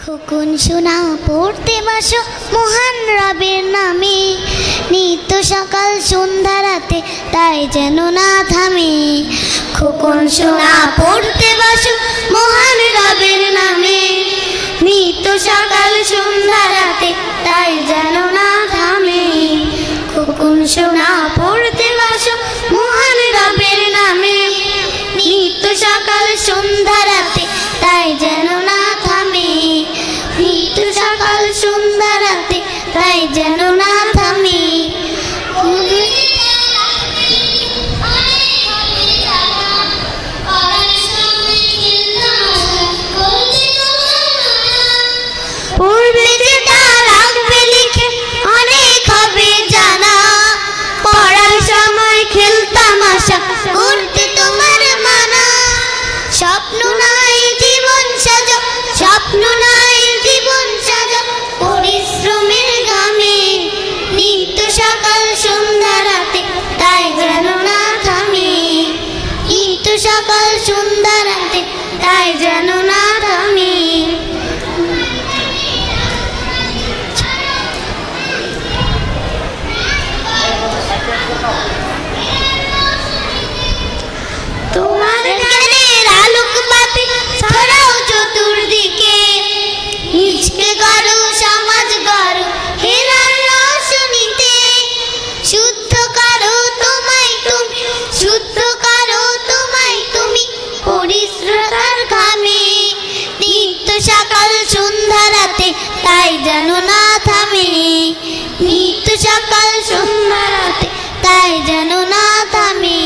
খোকন সোনা পড়তে বসো মহান রবের নামে, নিত্য সকাল সন্ধ্যা রাতে তাই যেন না থামে। খোকন সোনা পড়তে বসো মহান রবের নামে, নিত্য সকাল সন্ধ্যা রাতে তাই যেন না থামে। খোকন সোনা পড়তে বসো মহান রবের নামে, নিত্য সকাল সন্ধ্যা রাতে তাই যেন না থামে। নিত্য সকাল সন্ধ্যা রাতে তাই যেন না থামে। পড়বে যেটা রাখবে লিখে অনেক হবে জানা, পড়ার সময় খেলতামাশা করতে তোমার মানা। স্বপ্ন নাই জীবন সাজো, স্বপ্ন নাই জীবন সাজো পরিশ্রমের গামে, নিত্য সকাল সন্ধ্যা রাতে তাই যেন না থামে। নিত্য সকাল সন্ধ্যা রাতে তাই যেন না থামে। তোমার জ্ঞানের আলোকবাতি ছড়াও চতুর্দিকে, নিজকে গড়ো সমাজ গড়ো হেরার রোশনীতে। শুদ্ধ করো তোমায় তুমি, শুদ্ধ করো তোমায় তুমি পরিশ্রতার ঘামে। নিত্য সকাল সন্ধ্যা রাতে তাই যেন না থামে। নিত্য সকাল সন্ধ্যা রাতে তাই যেন না থামে।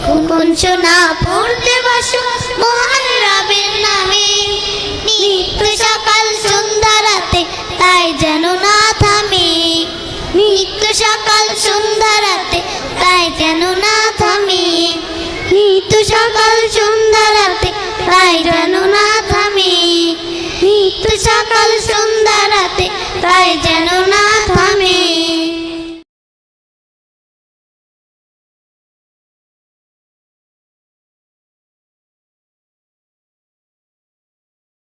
খোকন সোনা পড়তে বসো মহান রবের নামে, নিত্য সকাল সন্ধ্যা রাতে তাই যেন না থামে। নিত্য সকাল সন্ধ্যা রাতে তাই যেন না থামে। নিত্য সকাল সন্ধ্যা রাতে তাই যেন না থামে। নিত্য সকাল সন্ধ্যা রাতে তাই